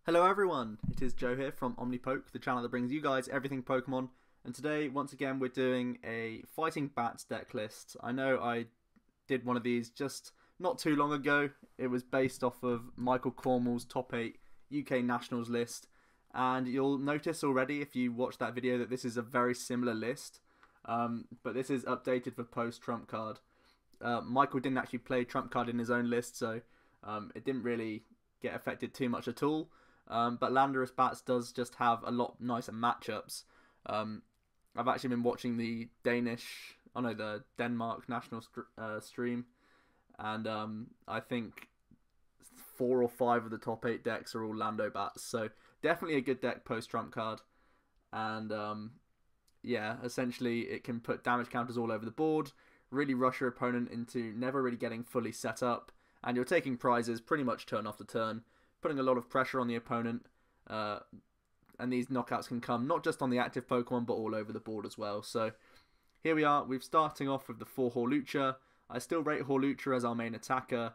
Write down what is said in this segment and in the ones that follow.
Hello everyone, it is Joe here from OmniPoke, the channel that brings you guys everything Pokemon, and today, once again, we're doing a Fighting Bats deck list. I know I did one of these just not too long ago. It was based off of Michael Cornwall's top 8 UK Nationals list, and you'll notice already if you watch that video that this is a very similar list, but this is updated for post-Trump card. Michael didn't actually play Trump card in his own list, so it didn't really get affected too much at all. But Landorus Bats does just have a lot nicer matchups. I've actually been watching the the Denmark national stream, and I think 4 or 5 of the top 8 decks are all Lando Bats, so definitely a good deck post Trump card. And yeah, essentially it can put damage counters all over the board, really rush your opponent into never really getting fully set up, and you're taking prizes pretty much turn after turn, putting a lot of pressure on the opponent, and these knockouts can come not just on the active Pokemon but all over the board as well. So here we are, we're starting off with the 4 Hawlucha. I still rate Hawlucha as our main attacker,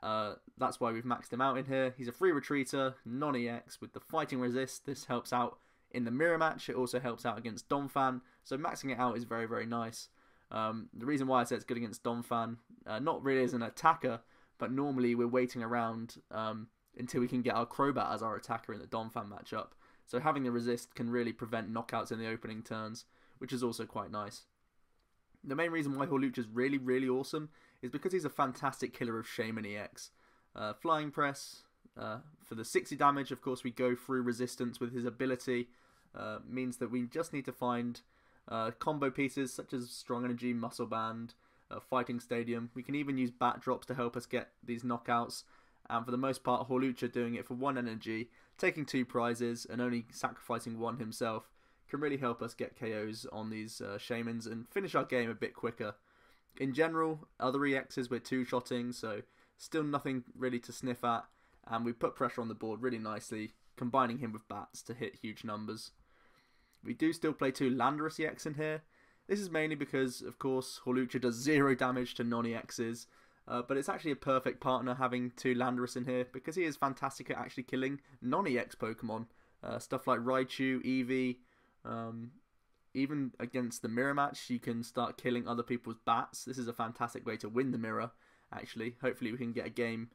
that's why we've maxed him out in here. He's a free retreater, non-EX with the fighting resist. This helps out in the mirror match, it also helps out against Donphan, so maxing it out is very, very nice. The reason why I say it's good against Donphan, not really as an attacker, but normally we're waiting around until we can get our Crobat as our attacker in the Donphan matchup. So having the resist can really prevent knockouts in the opening turns, which is also quite nice. The main reason why Hawlucha is really, really awesome is because he's a fantastic killer of Shaman EX. Flying Press, for the 60 damage, of course we go through resistance with his ability, means that we just need to find combo pieces such as Strong Energy, Muscle Band, Fighting Stadium. We can even use Bat Drops to help us get these knockouts. And for the most part, Hawlucha doing it for 1 energy, taking 2 prizes and only sacrificing 1 himself can really help us get KOs on these Shamans and finish our game a bit quicker. In general, other EXs we're 2-shotting, so still nothing really to sniff at, and we put pressure on the board really nicely, combining him with Bats to hit huge numbers. We do still play 2 Landorus EX in here. This is mainly because, of course, Hawlucha does 0 damage to non-EXs, but it's actually a perfect partner having 2 Landorus in here because he is fantastic at actually killing non-EX Pokemon. Stuff like Raichu, Eevee, even against the mirror match you can start killing other people's Bats. This is a fantastic way to win the mirror, actually. Hopefully we can get a game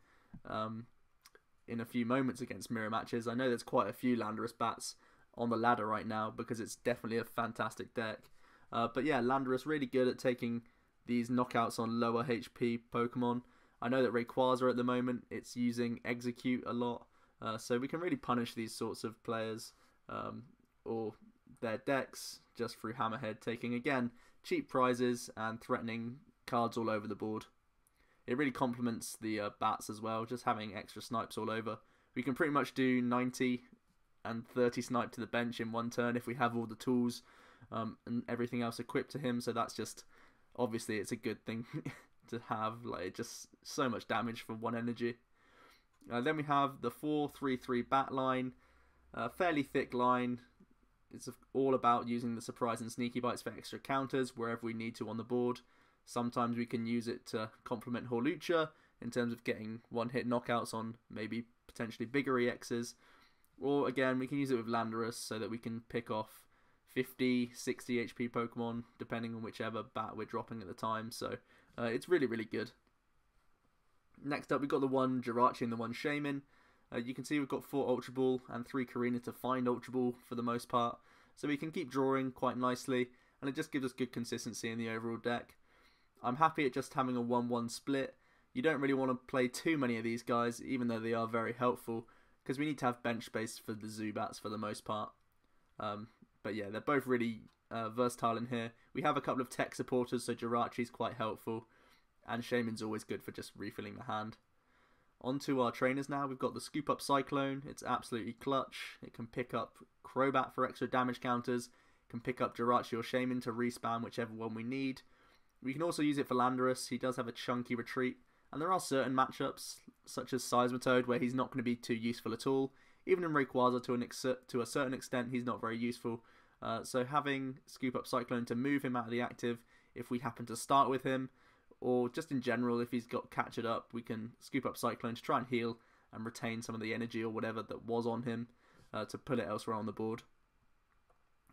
in a few moments against mirror matches. I know there's quite a few Landorus Bats on the ladder right now because it's definitely a fantastic deck. But yeah, Landorus really good at taking these knockouts on lower HP Pokemon. I know that Rayquaza at the moment, it's using Execute a lot, so we can really punish these sorts of players or their decks just through Hammerhead, taking again cheap prizes and threatening cards all over the board. It really complements the Bats as well, just having extra snipes all over. We can pretty much do 90 and 30 snipe to the bench in 1 turn if we have all the tools and everything else equipped to him, so that's just, obviously it's a good thing to have, like just so much damage for 1 energy. Then we have the 4-3-3 bat line, fairly thick line. It's all about using the surprise and sneaky bites for extra counters wherever we need to on the board. Sometimes we can use it to complement Hawlucha in terms of getting 1-hit knockouts on maybe potentially bigger EXs. Or again, we can use it with Landorus so that we can pick off 50, 60 HP Pokemon, depending on whichever bat we're dropping at the time. So it's really, really good. Next up, we've got the 1 Jirachi and the 1 Shaman. You can see we've got 4 Ultra Ball and 3 Karina to find Ultra Ball for the most part. So we can keep drawing quite nicely, and it just gives us good consistency in the overall deck. I'm happy at just having a 1-1 split. You don't really want to play too many of these guys, even though they are very helpful, because we need to have bench space for the Zubats for the most part. But yeah, they're both really versatile in here. We have a couple of tech supporters, so Jirachi's quite helpful, and Shaman's always good for just refilling the hand. On to our trainers now. We've got the Scoop Up Cyclone. It's absolutely clutch. It can pick up Crobat for extra damage counters. It can pick up Jirachi or Shaman to respam whichever one we need. We can also use it for Landorus. He does have a chunky retreat, and there are certain matchups, such as Seismitoad, where he's not going to be too useful at all. Even in Rayquaza, to a certain extent, he's not very useful. So having Scoop Up Cyclone to move him out of the active if we happen to start with him, or just in general if he's got Catch It Up, we can Scoop Up Cyclone to try and heal and retain some of the energy or whatever that was on him to put it elsewhere on the board.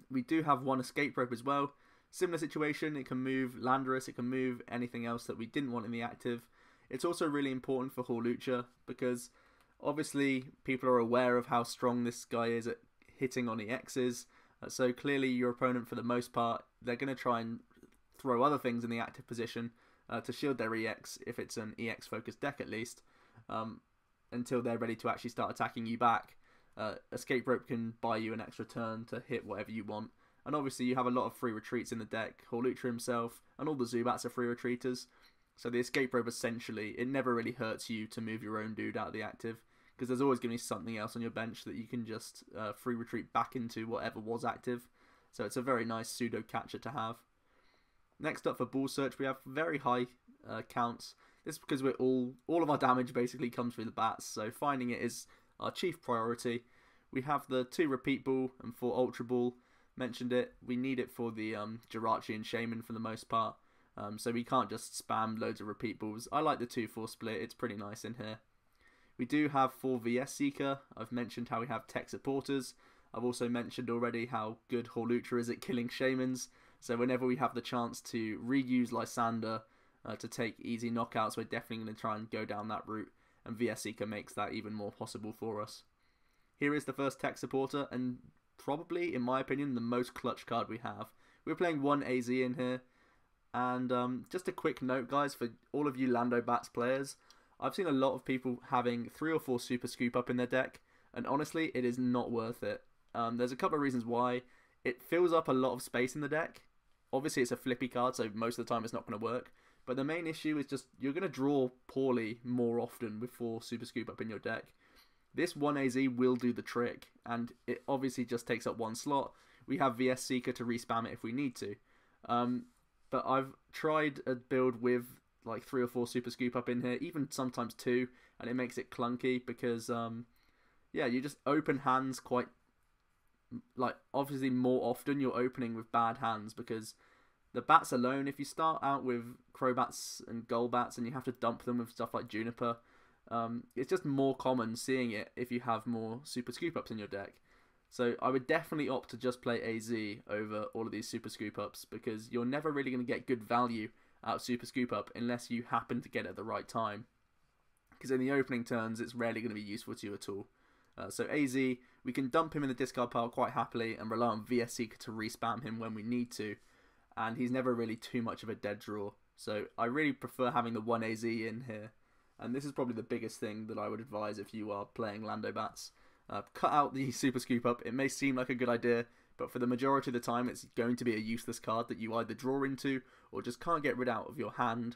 We do have one escape rope as well. Similar situation, it can move Landorus, it can move anything else that we didn't want in the active. It's also really important for Hawlucha because obviously people are aware of how strong this guy is at hitting on EXs. So clearly your opponent, for the most part, they're going to try and throw other things in the active position to shield their EX, if it's an EX focused deck at least, until they're ready to actually start attacking you back. Escape rope can buy you an extra turn to hit whatever you want. And obviously you have a lot of free retreats in the deck. Hawlucha himself and all the Zubats are free retreaters. So the escape rope, essentially, it never really hurts you to move your own dude out of the active, because there's always going to be something else on your bench that you can just free retreat back into whatever was active. So it's a very nice pseudo catcher to have. Next up for ball search, we have very high counts. This is because all of our damage basically comes through the bats, so finding it is our chief priority. We have the 2 repeat ball and 4 ultra ball. Mentioned it, we need it for the Jirachi and Shaman for the most part. So we can't just spam loads of repeat balls. I like the 2-4 split, it's pretty nice in here. We do have 4 VS Seeker. I've mentioned how we have tech supporters. I've also mentioned already how good Hawlucha is at killing Shamans. So whenever we have the chance to reuse Lysander to take easy knockouts, we're definitely going to try and go down that route. And VS Seeker makes that even more possible for us. Here is the first tech supporter, and probably, in my opinion, the most clutch card we have. We're playing 1 AZ in here. And just a quick note, guys, for all of you Lando Bats players, I've seen a lot of people having 3 or 4 Super Scoop Up in their deck, and honestly, it is not worth it. There's a couple of reasons why. It fills up a lot of space in the deck. Obviously, it's a flippy card, so most of the time it's not going to work. But the main issue is just you're going to draw poorly more often with 4 Super Scoop Up in your deck. This 1 AZ will do the trick, and it obviously just takes up 1 slot. We have VS Seeker to respam it if we need to. But I've tried a build with like 3 or 4 Super Scoop Up in here, even sometimes 2, and it makes it clunky because, yeah, you just open hands quite, like, obviously more often you're opening with bad hands because the bats alone, if you start out with Crobats and Golbats and you have to dump them with stuff like Juniper, it's just more common seeing it if you have more Super Scoop Ups in your deck. So I would definitely opt to just play AZ over all of these Super Scoop Ups because you're never really going to get good value out of Super Scoop Up unless you happen to get it at the right time. Because in the opening turns, it's rarely going to be useful to you at all. So AZ, we can dump him in the discard pile quite happily and rely on VS Seeker to respam him when we need to. And he's never really too much of a dead draw. So I really prefer having the 1 AZ in here. And this is probably the biggest thing that I would advise if you are playing Lando Bats. Cut out the Super Scoop Up. It may seem like a good idea, but for the majority of the time it's going to be a useless card that you either draw into or just can't get rid out of your hand.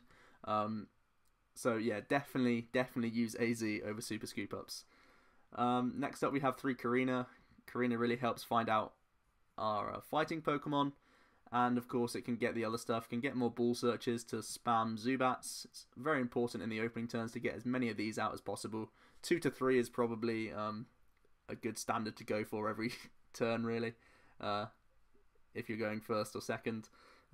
So yeah, definitely use AZ over Super Scoop Ups. Next up we have 3 Karina. Karina really helps find out our fighting Pokemon, and of course it can get the other stuff, can get more ball searches to spam Zubats. It's very important in the opening turns to get as many of these out as possible. 2 to 3 is probably a good standard to go for every turn, really. If you're going first or second,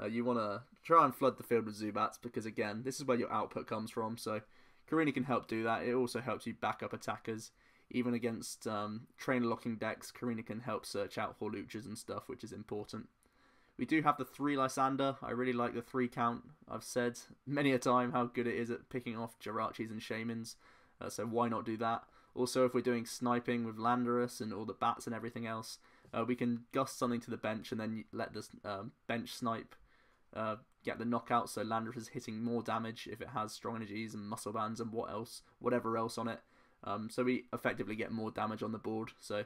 you want to try and flood the field with Zubats because, again, this is where your output comes from. So Karina can help do that. It also helps you back up attackers. Even against trainer locking decks, Karina can help search out Hawluchas and stuff, which is important. We do have the 3 Lysander. I really like the 3 count. I've said many a time how good it is at picking off Jirachis and Shamans, so why not do that? Also, if we're doing sniping with Landorus and all the bats and everything else, we can gust something to the bench and then let this bench snipe get the knockout, so Landorus is hitting more damage if it has strong energies and muscle bands and whatever else on it. So we effectively get more damage on the board. So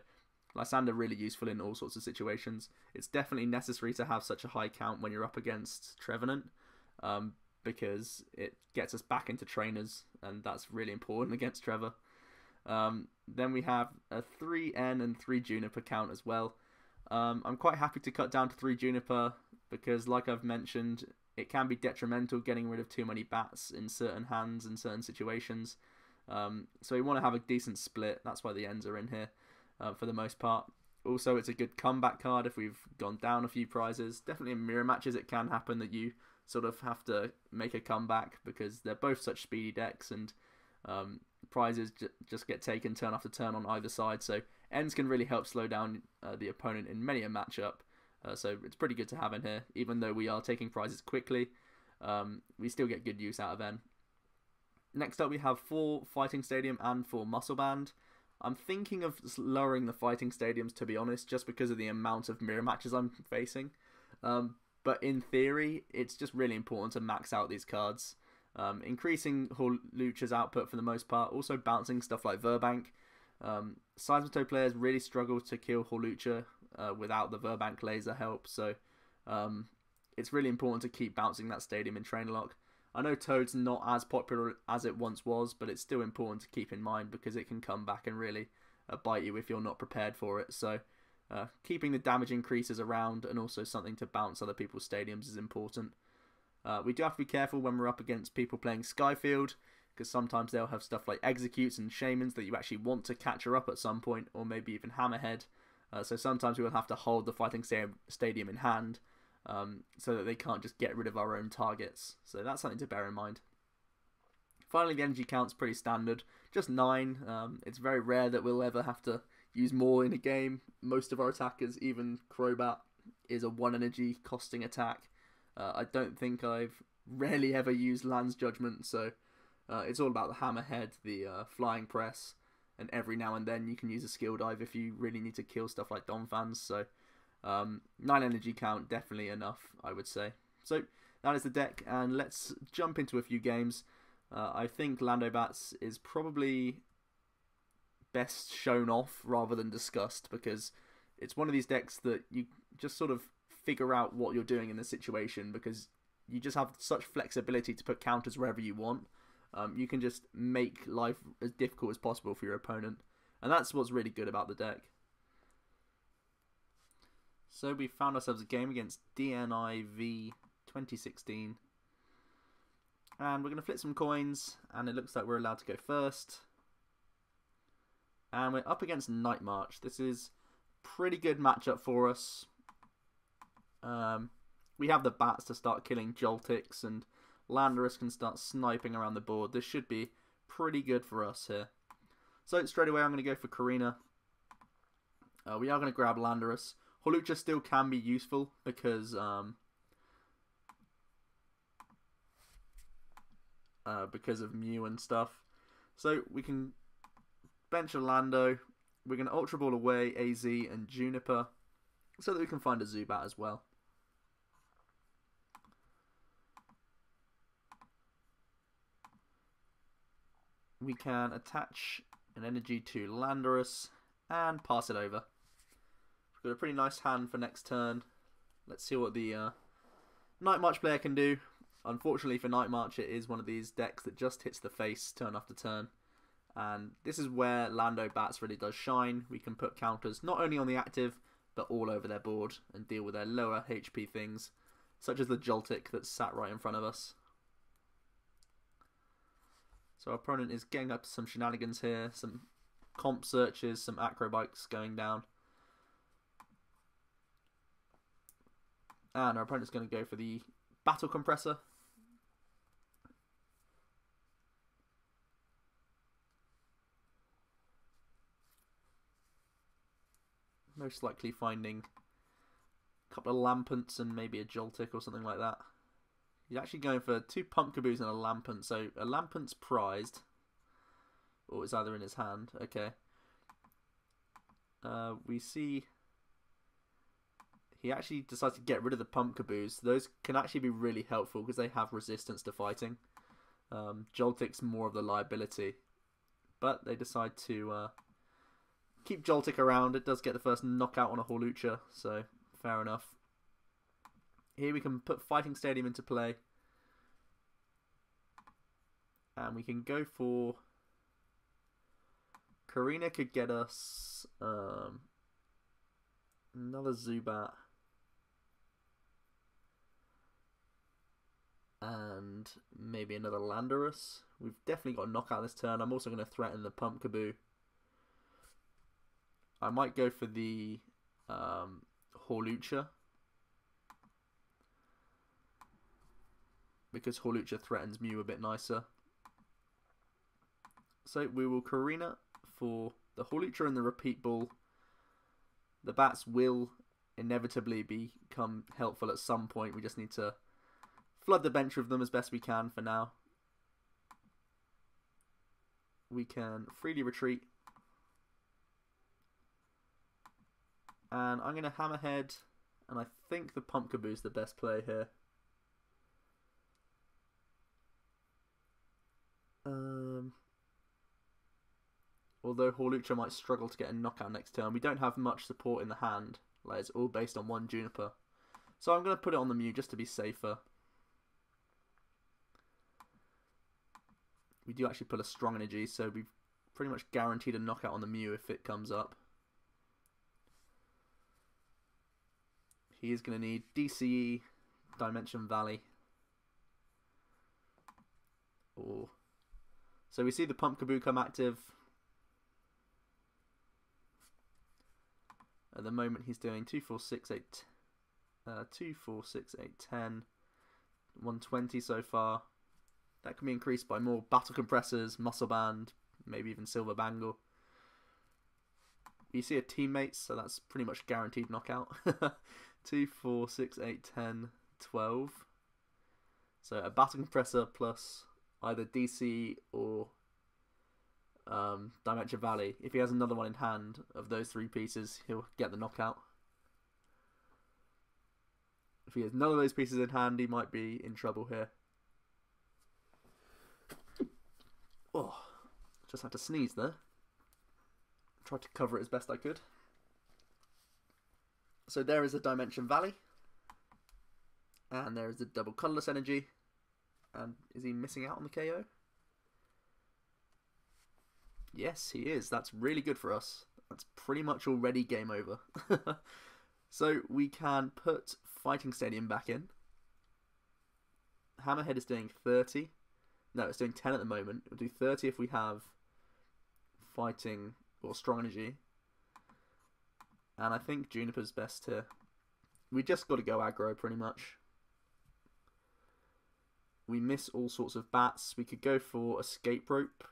Lysander really useful in all sorts of situations. It's definitely necessary to have such a high count when you're up against Trevenant, because it gets us back into trainers, and that's really important against Trevor. Then we have a 3N and 3 Juniper count as well. I'm quite happy to cut down to 3 Juniper because, like I've mentioned, it can be detrimental getting rid of too many bats in certain hands in certain situations. So we want to have a decent split. That's why the Ns are in here for the most part. Also, it's a good comeback card if we've gone down a few prizes. Definitely in mirror matches it can happen that you sort of have to make a comeback because they're both such speedy decks, and prizes just get taken turn after turn on either side. So ends can really help slow down the opponent in many a matchup. So it's pretty good to have in here. Even though we are taking prizes quickly, we still get good use out of N. Next up we have 4 Fighting Stadium and 4 Muscle Band. I'm thinking of lowering the Fighting Stadiums, to be honest, just because of the amount of mirror matches I'm facing. But in theory, it's just really important to max out these cards. Increasing Hawlucha's output for the most part, also bouncing stuff like Verbank. Seismitoad players really struggle to kill Hawlucha without the Verbank laser help, so it's really important to keep bouncing that stadium in Trainer Lock. I know Toad's not as popular as it once was, but it's still important to keep in mind because it can come back and really bite you if you're not prepared for it. So keeping the damage increases around and also something to bounce other people's stadiums is important. We do have to be careful when we're up against people playing Skyfield, because sometimes they'll have stuff like Executes and Shamans that you actually want to catch her up at some point, or maybe even Hammerhead. So sometimes we will have to hold the Fighting Stadium in hand, so that they can't just get rid of our own targets. So that's something to bear in mind. Finally, the energy count's pretty standard, just 9. It's very rare that we'll ever have to use more in a game. Most of our attackers, even Crobat, is a 1 energy costing attack. I don't think I've rarely ever used Land's Judgment, so it's all about the Hammerhead, the Flying Press, and every now and then you can use a Skill Dive if you really need to kill stuff like Donphans. So 9 energy count, definitely enough, I would say. So that is the deck, and let's jump into a few games. I think Lando Bats is probably best shown off rather than discussed, because it's one of these decks that you just sort of figure out what you're doing in the situation, because you just have such flexibility to put counters wherever you want. You can just make life as difficult as possible for your opponent, and that's what's really good about the deck. So we found ourselves a game against DNIV 2016, and we're going to flip some coins, and it looks like we're allowed to go first. And we're up against Night March. This is a pretty good matchup for us. We have the bats to start killing Joltix, and Landorus can start sniping around the board. This should be pretty good for us here. So straight away I'm going to go for Karina. We are going to grab Landorus. Hawlucha still can be useful because of Mew and stuff. So we can bench a Lando. We're going to Ultra Ball away AZ and Juniper so that we can find a Zubat as well. We can attach an energy to Landorus and pass it over. We've got a pretty nice hand for next turn. Let's see what the Night March player can do. Unfortunately for Night March, it is one of these decks that just hits the face turn after turn. And this is where Lando Bats really does shine. We can put counters not only on the active, but all over their board and deal with their lower HP things, such as the Joltik that's sat right in front of us. So our opponent is getting up to some shenanigans here, some comp searches, some acrobikes going down. And our opponent's going to go for the Battle Compressor. Most likely finding a couple of Lampants and maybe a Joltik or something like that. He's actually going for 2 Pumpkaboos and a Lampant, so a Lampant's prized. Or it's either in his hand. Okay. We see he actually decides to get rid of the Pumpkaboos. Those can actually be really helpful because they have resistance to fighting. Joltik's more of the liability. But they decide to keep Joltik around. It does get the first knockout on a Hawlucha, so fair enough. Here we can put Fighting Stadium into play. And we can go for... Karina could get us another Zubat. And maybe another Landorus. We've definitely got a knockout this turn. I'm also going to threaten the Pumpkaboo. I might go for the Hawlucha, because Hawlucha threatens Mew a bit nicer. So we will Karina for the Hawlucha and the Repeat Ball. The bats will inevitably become helpful at some point. We just need to flood the bench with them as best we can for now. We can freely retreat. And I'm going to Hammerhead, and I think the Pumpkaboo is the best play here. Although Hawlucha might struggle to get a knockout next turn, we don't have much support in the hand. Like, it's all based on one Juniper. So I'm going to put it on the Mew just to be safer. We do actually put a strong energy, so we've pretty much guaranteed a knockout on the Mew if it comes up. He is going to need DCE, Dimension Valley. Or so we see the Pumpkaboo come active. At the moment he's doing 2, 4, 6, 8, 2, 4, 6, 8, 10, 120 so far. That can be increased by more Battle Compressors, Muscle Band, maybe even Silver Bangle. You see a teammate, so that's pretty much guaranteed knockout. 2, 4, 6, 8, 10, 12. So a Battle Compressor plus either DC or Dimension Valley. If he has another one in hand of those 3 pieces, he'll get the knockout. If he has none of those pieces in hand, he might be in trouble here. Oh, just had to sneeze there. Tried to cover it as best I could. So there is a Dimension Valley. And there is a double colourless energy. And is he missing out on the KO? Yes, he is. That's really good for us. That's pretty much already game over. So we can put Fighting Stadium back in. Hammerhead is doing 30. No, it's doing 10 at the moment. It'll do 30 if we have Fighting or Strong Energy. And I think Juniper's best here. We just got to go aggro pretty much. We miss all sorts of bats. We could go for Escape Rope.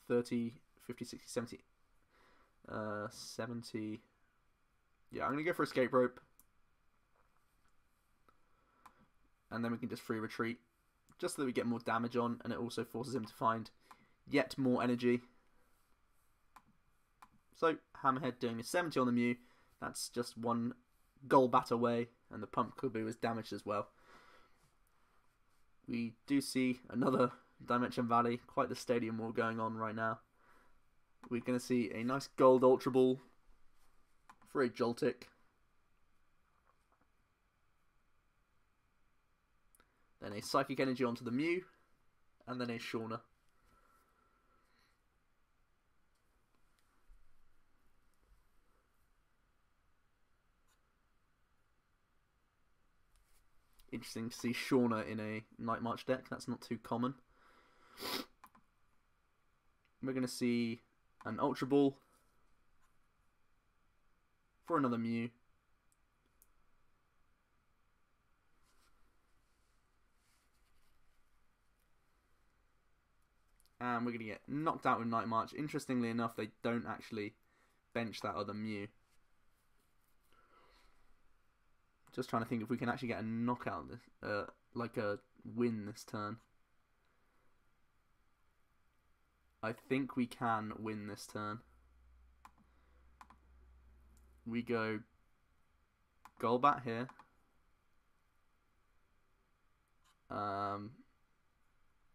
30, 50, 60, 70. 70. Yeah, I'm going to go for Escape Rope. And then we can just free retreat. Just so that we get more damage on. And it also forces him to find yet more energy. So, Hammerhead doing a 70 on the Mew. That's just one Golbat away. And the Pumpkaboo is damaged as well. We do see another Dimension Valley. Quite the stadium war going on right now. We're going to see a nice gold Ultra Ball for a Joltik. Then a Psychic Energy onto the Mew. And then a Shauna. Interesting to see Shauna in a Night March deck. That's not too common. We're going to see an Ultra Ball for another Mew. And we're going to get knocked out with Night March. Interestingly enough, they don't actually bench that other Mew. Just trying to think if we can actually get a knockout, like a win this turn. I think we can win this turn. We go Golbat here.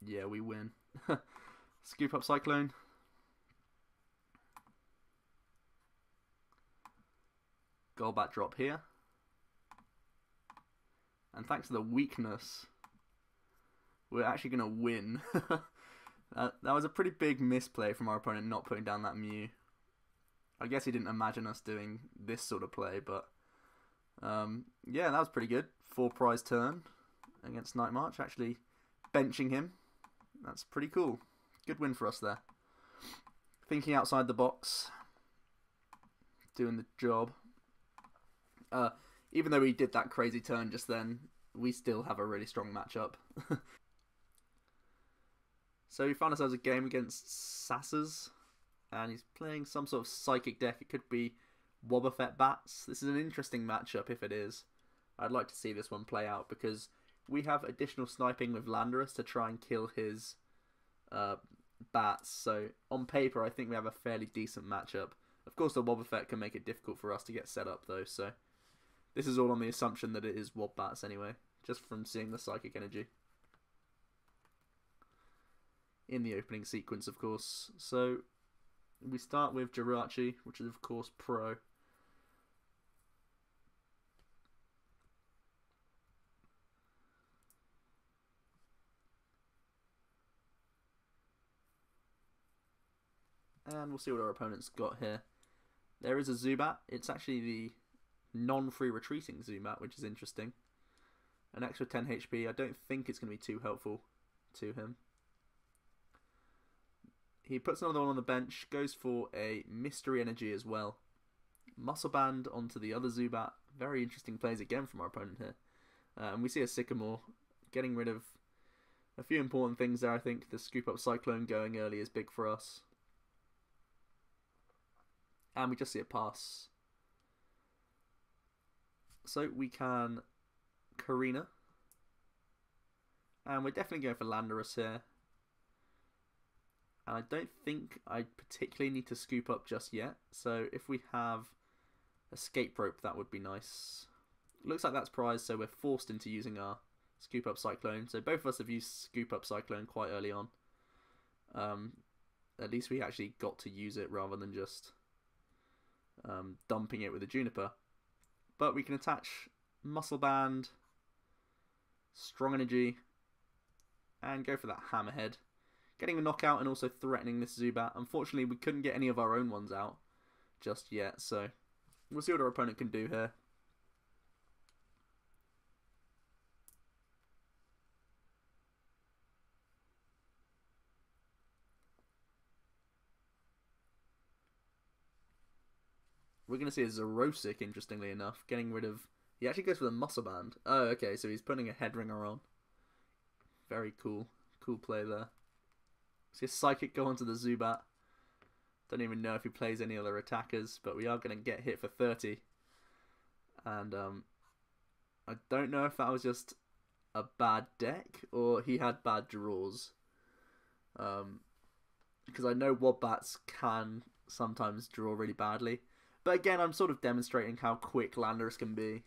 Yeah, we win. Scoop up Cyclone. Golbat drop here. And thanks to the weakness, we're actually going to win. That was a pretty big misplay from our opponent not putting down that Mew. I guess he didn't imagine us doing this sort of play, but yeah, that was pretty good. 4 prize turn against Night March, actually benching him. That's pretty cool. Good win for us there. Thinking outside the box. Doing the job. Even though we did that crazy turn just then, we still have a really strong matchup. So we found ourselves a game against Sassers, and he's playing some sort of psychic deck. It could be Wobbuffet Bats. This is an interesting matchup if it is. I'd like to see this one play out because we have additional sniping with Landorus to try and kill his bats. So on paper, I think we have a fairly decent matchup. Of course, the Wobbuffet can make it difficult for us to get set up though. So this is all on the assumption that it is Wobbats anyway, just from seeing the psychic energy in the opening sequence, of course. So we start with Jirachi, which is of course pro. And we'll see what our opponent's got here. There is a Zubat. It's actually the non-free retreating Zubat, which is interesting. An extra 10 HP. I don't think it's going to be too helpful to him. He puts another one on the bench, goes for a Mystery Energy as well. Muscle Band onto the other Zubat. Very interesting plays again from our opponent here. And we see a Sycamore getting rid of a few important things there, I think. The Scoop Up Cyclone going early is big for us. And we just see it pass. So we can Karina. And we're definitely going for Landorus here. And I don't think I particularly need to scoop up just yet. So if we have Escape Rope, that would be nice. Looks like that's prized, so we're forced into using our Scoop Up Cyclone. So both of us have used Scoop Up Cyclone quite early on. At least we actually got to use it rather than just dumping it with a Juniper. But we can attach Muscle Band, Strong Energy, and go for that Hammerhead. Getting a knockout and also threatening this Zubat. Unfortunately, we couldn't get any of our own ones out just yet, so we'll see what our opponent can do here. We're going to see a Zerosic, interestingly enough, getting rid of... He actually goes for the Muscle Band. Oh, okay, so he's putting a Head Ringer on. Very cool. Cool play there. See a Psychic go onto the Zubat. Don't even know if he plays any other attackers, but we are going to get hit for 30. And I don't know if that was just a bad deck or he had bad draws. Because I know Wobbats can sometimes draw really badly. But again, I'm sort of demonstrating how quick Landorus can be.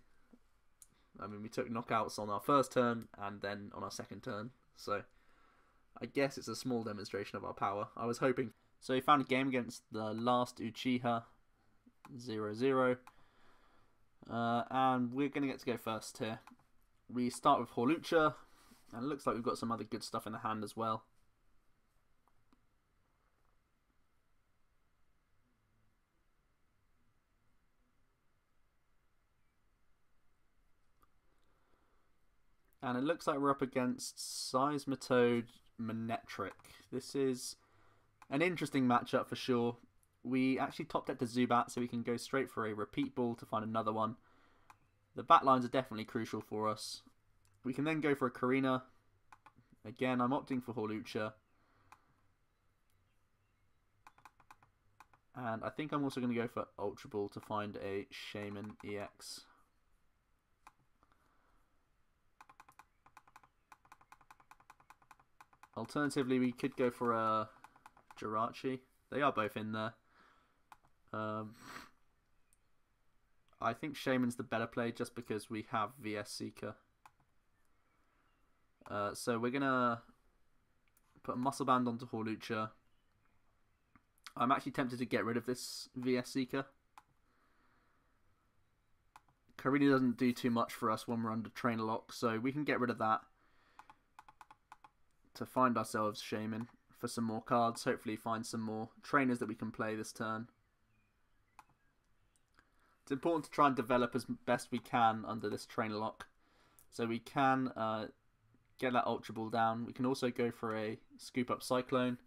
I mean, we took knockouts on our first turn and then on our second turn. So I guess it's a small demonstration of our power. I was hoping. So he found a game against the last Uchiha, 0-0. And we're going to get to go first here. We start with Hawlucha, and it looks like we've got some other good stuff in the hand as well. And it looks like we're up against Seismitoad Manectric. This is an interesting matchup for sure. We actually top decked a Zubat, so we can go straight for a Repeat Ball to find another one. The back lines are definitely crucial for us. We can then go for a Karina. Again, I'm opting for Hawlucha. And I think I'm also going to go for Ultra Ball to find a Shaman EX. Alternatively, we could go for a Jirachi. They are both in there. I think Shaman's the better play just because we have VS Seeker. So we're going to put a Muscle Band onto Hawlucha. I'm actually tempted to get rid of this VS Seeker. Karina doesn't do too much for us when we're under Trainer Lock, so we can get rid of that to find ourselves Shaman for some more cards. Hopefully find some more trainers that we can play this turn. It's important to try and develop as best we can under this Trainer Lock. So we can get that Ultra Ball down. We can also go for a Scoop Up Cyclone.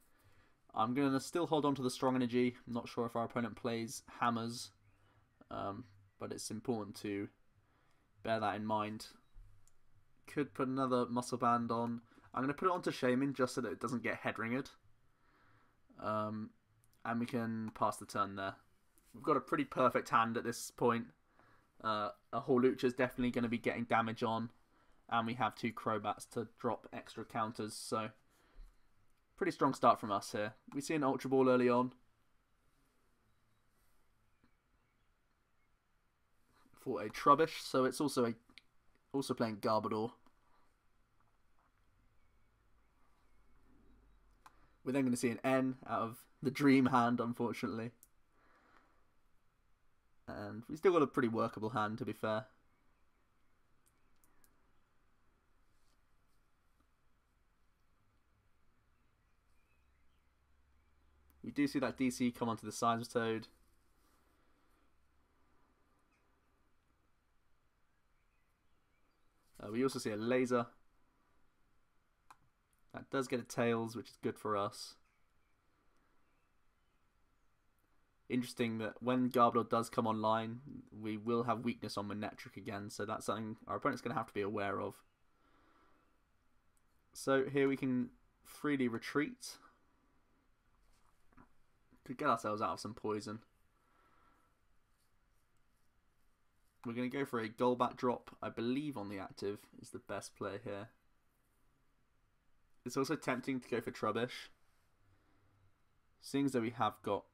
I'm going to still hold on to the Strong Energy. I'm not sure if our opponent plays Hammers. But it's important to bear that in mind. Could put another Muscle Band on. I'm going to put it onto Shaman just so that it doesn't get head-ringed. And we can pass the turn there. We've got a pretty perfect hand at this point. A Hawlucha is definitely going to be getting damage on. And we have 2 Crobats to drop extra counters. So, pretty strong start from us here. We see an Ultra Ball early on. For a Trubbish. So it's also playing Garbodor. We're then going to see an N out of the Dream hand, unfortunately. And we still got a pretty workable hand, to be fair. We do see that DC come onto the Seismitoad. We also see a Laser. That does get a Tails, which is good for us. Interesting that when Garbodor does come online, we will have weakness on Manectric again, so that's something our opponent's going to have to be aware of. So here we can freely retreat to get ourselves out of some poison. We're going to go for a Golbat drop, I believe on the active is the best play here. It's also tempting to go for Trubbish, seeing as though we have got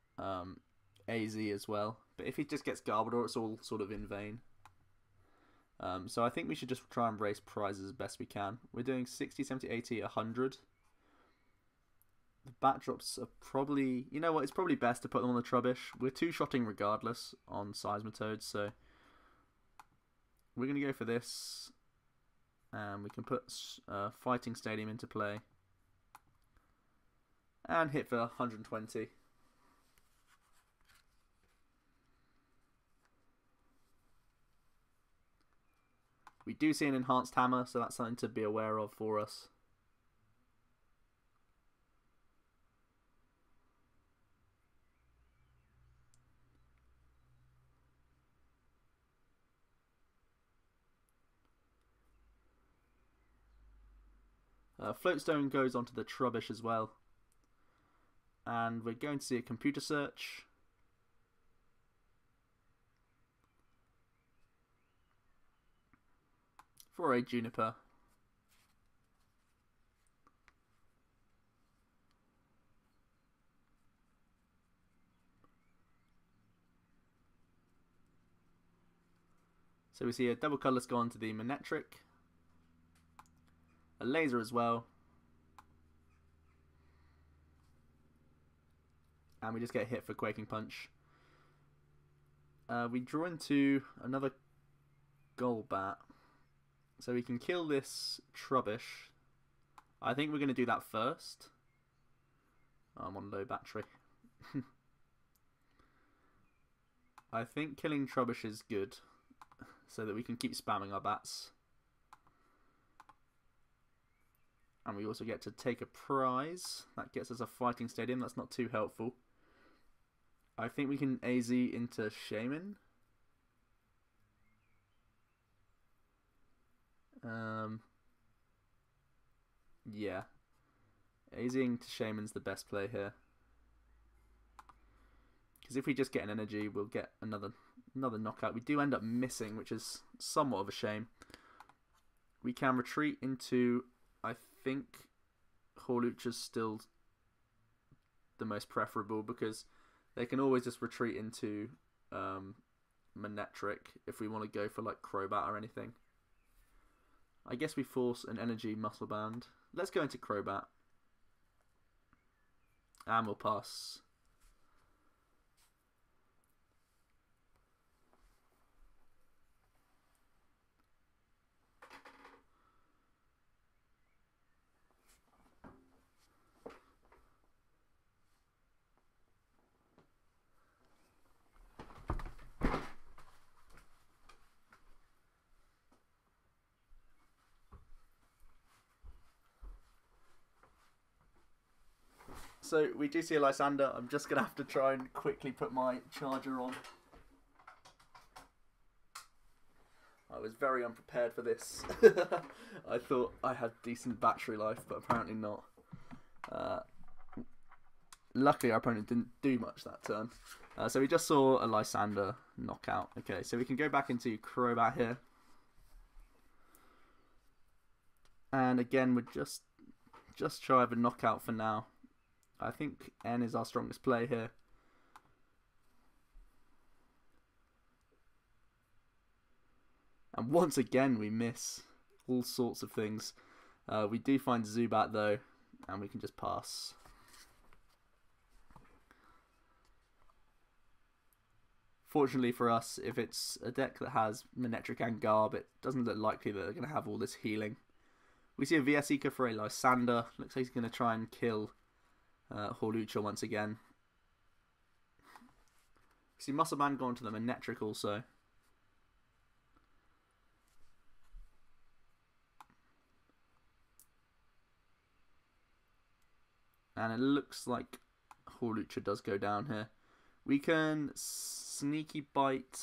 AZ as well. But if he just gets Garbodor, it's all sort of in vain. So I think we should just try and race prizes as best we can. We're doing 60, 70, 80, 100. The bat drops are probably... You know what, it's probably best to put them on the Trubbish. We're 2-shotting regardless on Seismitoad, so... We're going to go for this. And we can put Fighting Stadium into play. And hit for 120. We do see an Enhanced Hammer, so that's something to be aware of for us. Floatstone goes onto the Trubbish as well. And we're going to see a Computer Search. For a Juniper. So we see a double colourless go onto the Manectric. A Laser as well. And we just get hit for Quaking Punch. We draw into another Golbat. So we can kill this Trubbish. I think we're going to do that first. I'm on low battery. I think killing Trubbish is good. So that we can keep spamming our bats. And we also get to take a prize. That gets us a Fighting Stadium. That's not too helpful. I think we can AZ into Shaman. Yeah. AZing to Shaman's the best play here. Because if we just get an energy, we'll get another knockout. We do end up missing, which is somewhat of a shame. We can retreat into... I think Hawlucha's still the most preferable because they can always just retreat into Manectric if we want to go for like Crobat or anything. I guess we force an energy muscle band. Let's go into Crobat. And we'll pass. So we do see a Lysander. I'm just going to have to try and quickly put my charger on. I was very unprepared for this. I thought I had decent battery life, but apparently not. Luckily, our opponent didn't do much that turn. So we just saw a Lysander knockout. Okay, so we can go back into Crobat here. And again, we're just shy of a knockout for now. I think N is our strongest play here. And once again, we miss all sorts of things. We do find Zubat though, and we can just pass. Fortunately for us, if it's a deck that has Manectric and Garb, it doesn't look likely that they're going to have all this healing. We see a VS Seeker for a Lysander. Looks like he's going to try and kill Hawlucha once again. We see Muscle Man go onto the Manectric also. And it looks like Hawlucha does go down here. We can Sneaky Bite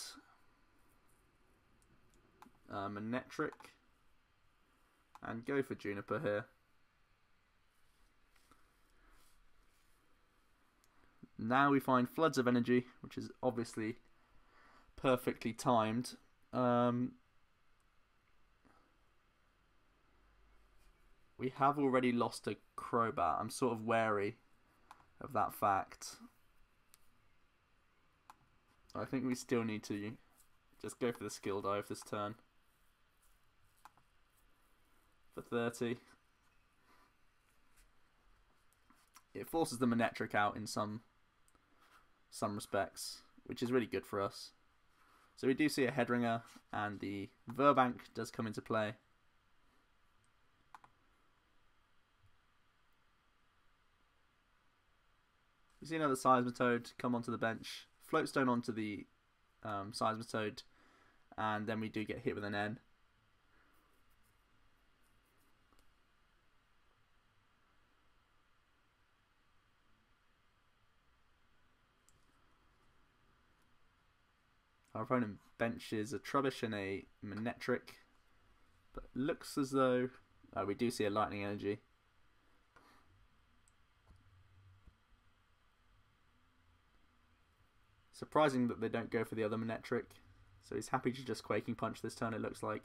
Manectric and go for Juniper here. Now we find Floods of Energy, which is obviously perfectly timed. We have already lost a Crobat. I'm sort of wary of that fact. I think we still need to just go for the skill dive this turn. For 30. It forces the Manectric out in some respects, which is really good for us. So we do see a Headringer, and the Verbank does come into play. We see another Seismitoad come onto the bench. Floatstone onto the Seismitoad, and then we do get hit with an N. Our opponent benches a Trubbish and a Manectric, but looks as though we do see a Lightning Energy. Surprising that they don't go for the other Manectric. So he's happy to just Quaking Punch this turn, it looks like.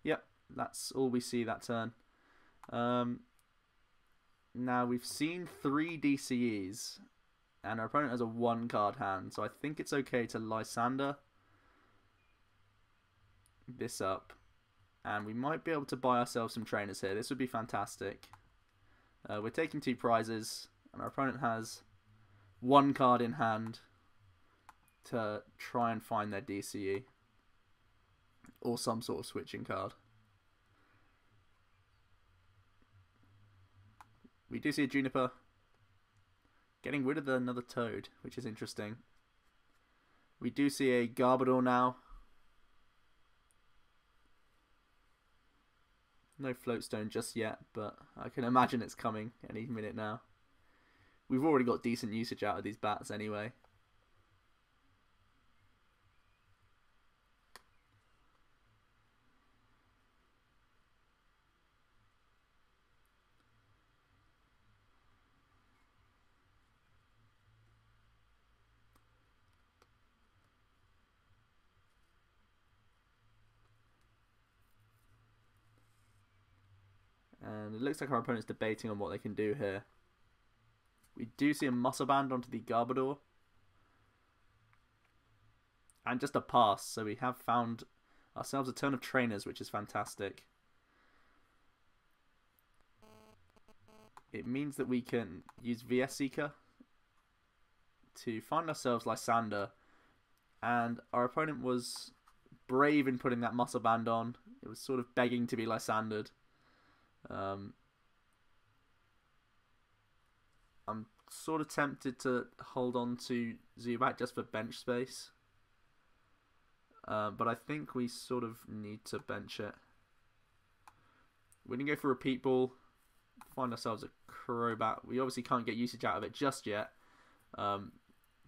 Yep, that's all we see that turn. Now we've seen 3 DCEs, and our opponent has a 1-card hand, so I think it's okay to Lysander this up. And we might be able to buy ourselves some trainers here. This would be fantastic. We're taking 2 prizes, and our opponent has 1 card in hand to try and find their DCE. Or some sort of switching card. We do see a Juniper getting rid of another Toad, which is interesting. We do see a Garbodor now. No Floatstone just yet, but I can imagine it's coming any minute now. We've already got decent usage out of these bats anyway. And it looks like our opponent's debating on what they can do here. We do see a Muscle Band onto the Garbodor. And just a pass, so we have found ourselves a turn of trainers, which is fantastic. It means that we can use VS Seeker to find ourselves Lysander. And our opponent was brave in putting that Muscle Band on. It was sort of begging to be Lysandered. I'm sort of tempted to hold on to Zubat just for bench space. But I think we sort of need to bench it. We're going to go for Repeat Ball. Find ourselves a Crobat. We obviously can't get usage out of it just yet.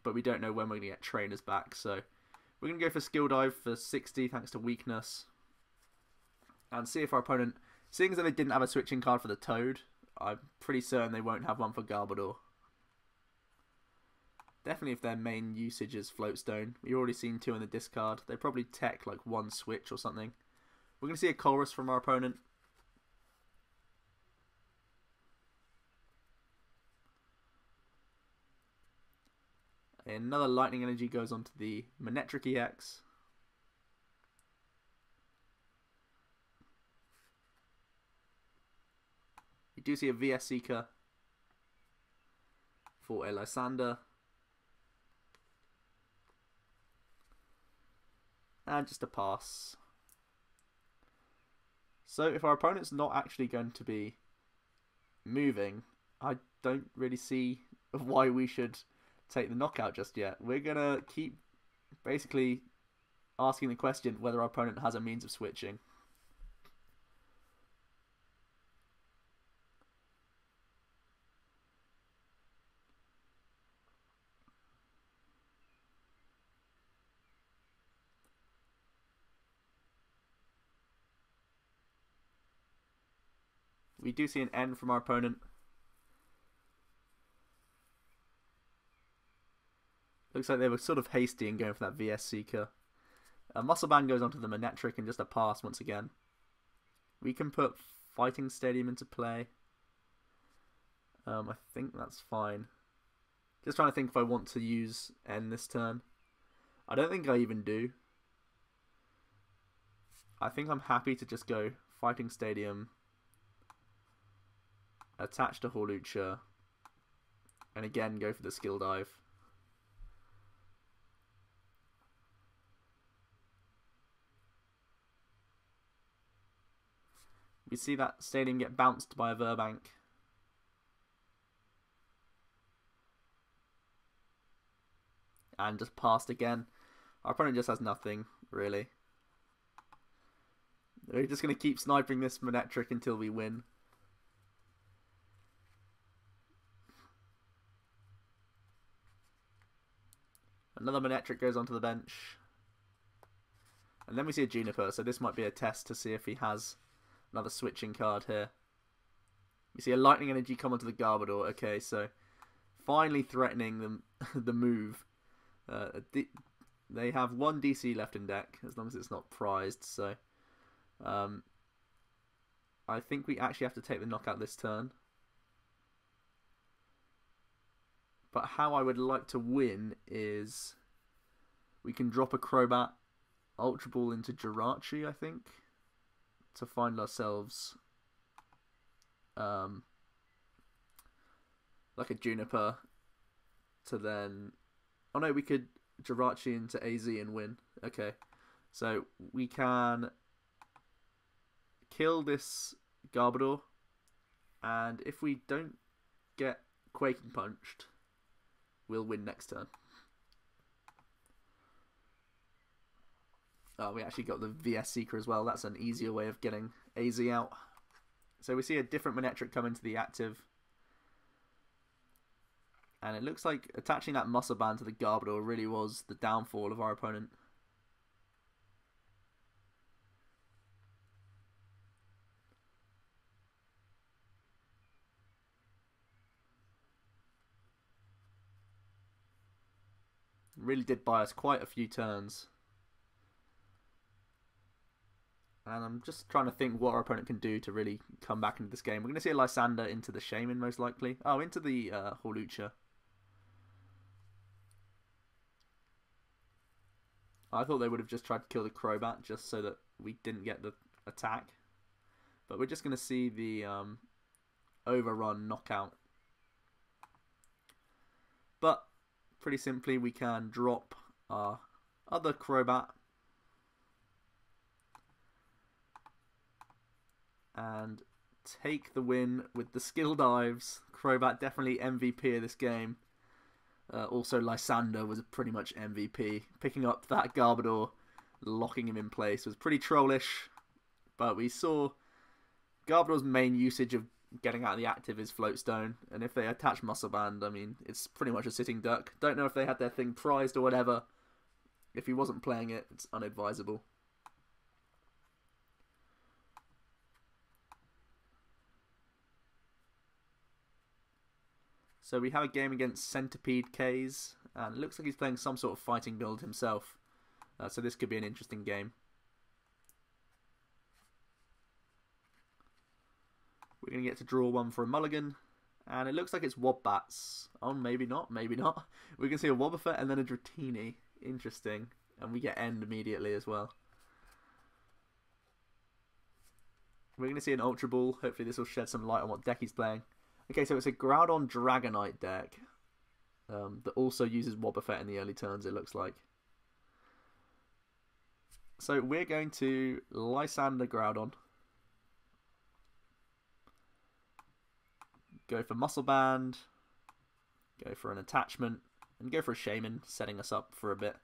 but we don't know when we're going to get trainers back. So we're going to go for Skill Dive for 60 thanks to weakness. And see if our opponent, seeing as though they didn't have a switching card for the Toad, I'm pretty certain they won't have one for Garbodor. Definitely if their main usage is Floatstone. We've already seen 2 in the discard. They probably tech like 1 switch or something. We're going to see a Colress from our opponent. Another Lightning Energy goes onto the Manectric EX. We do see a VS Seeker for a Lysander. And just a pass. So if our opponent's not actually going to be moving, I don't really see why we should take the knockout just yet. We're going to keep basically asking the question whether our opponent has a means of switching. We do see an N from our opponent. Looks like they were sort of hasty in going for that VS Seeker. A Muscle Band goes onto the Manectric and just a pass once again. We can put Fighting Stadium into play. I think that's fine. Just trying to think if I want to use N this turn. I don't think I even do. I think I'm happy to just go Fighting Stadium, attach to Hawlucha, and again go for the Skill Dive. We see that Stadium get bounced by a Verbank. And just passed again. Our opponent just has nothing, really. We're just going to keep sniping this Manectric until we win. Another Manectric goes onto the bench. And then we see a Juniper, so this might be a test to see if he has another switching card here. We see a Lightning Energy come onto the Garbodor. Okay, so finally threatening the move. They have 1 DC left in deck, as long as it's not prized, so I think we actually have to take the knockout this turn. But how I would like to win is we can drop a Crobat, Ultra Ball into Jirachi, I think, to find ourselves like a Juniper to then... Oh no, we could Jirachi into AZ and win. Okay, so we can kill this Garbodor, and if we don't get Quaking Punched, we'll win next turn. Oh, we actually got the VS Seeker as well. That's an easier way of getting AZ out. So we see a different Manectric come into the active. And it looks like attaching that Muscle Band to the Garbodor really was the downfall of our opponent. Really did buy us quite a few turns. And I'm just trying to think what our opponent can do to really come back into this game. We're going to see a Lysander into the Shaman, most likely. Oh, into the Hawlucha. I thought they would have just tried to kill the Crobat just so that we didn't get the attack. But we're just going to see the Overrun knockout. But pretty simply, we can drop our other Crobat and take the win with the skill dives. Crobat definitely MVP of this game. Also, Lysander was pretty much MVP. Picking up that Garbodor, locking him in place was pretty trollish. But we saw Garbodor's main usage of getting out of the active is Floatstone, and if they attach Muscle Band, I mean, it's pretty much a sitting duck. Don't know if they had their thing prized or whatever. If he wasn't playing it, it's unadvisable. So we have a game against Centipede K's, and it looks like he's playing some sort of fighting build himself. So this could be an interesting game. We're going to get to draw one for a mulligan, and it looks like it's Wobbats. Oh, maybe not, maybe not. We can see a Wobbuffet and then a Dratini. Interesting. And we get End immediately as well. We're going to see an Ultra Ball. Hopefully this will shed some light on what deck he's playing. Okay, so it's a Groudon Dragonite deck that also uses Wobbuffet in the early turns, it looks like. So we're going to Lysander Groudon. Go for Muscle Band, go for an attachment, and go for a Shaman, setting us up for a bit.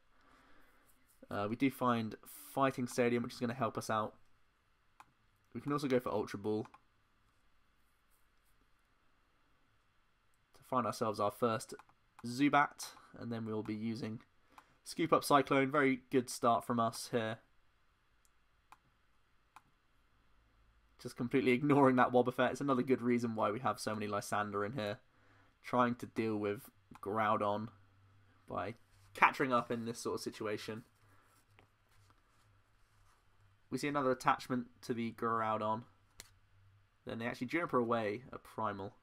We do find Fighting Stadium, which is going to help us out. We can also go for Ultra Ball to find ourselves our first Zubat, and then we'll be using Scoop Up Cyclone. Very good start from us here. Just completely ignoring that Wobbuffet. It's another good reason why we have so many Lysander in here. Trying to deal with Groudon by catching up in this sort of situation. We see another attachment to the Groudon. Then they actually Juniper away a Primal.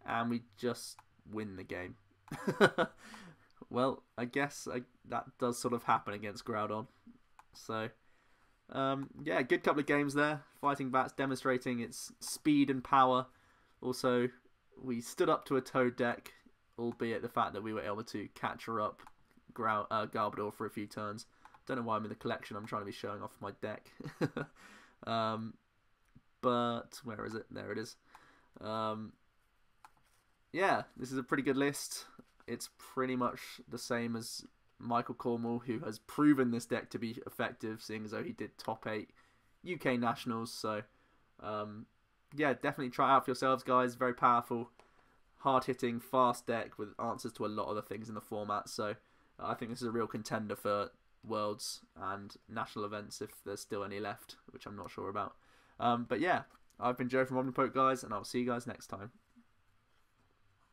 And we just win the game. Well, I guess that does sort of happen against Groudon. So... yeah, good couple of games there. Fighting Bats demonstrating its speed and power. Also, we stood up to a Toad deck, albeit the fact that we were able to catch her up Garbodor for a few turns. Don't know why I'm in the collection. I'm trying to be showing off my deck. But where is it? There it is. Yeah, this is a pretty good list. It's pretty much the same as Michael Cornwall, who has proven this deck to be effective, seeing as though he did top 8 UK Nationals. So, yeah, definitely try it out for yourselves, guys. Very powerful, hard-hitting, fast deck with answers to a lot of the things in the format. So, I think this is a real contender for Worlds and National events, if there's still any left, which I'm not sure about. But yeah, I've been Joe from OmniPoke, guys, and I'll see you guys next time.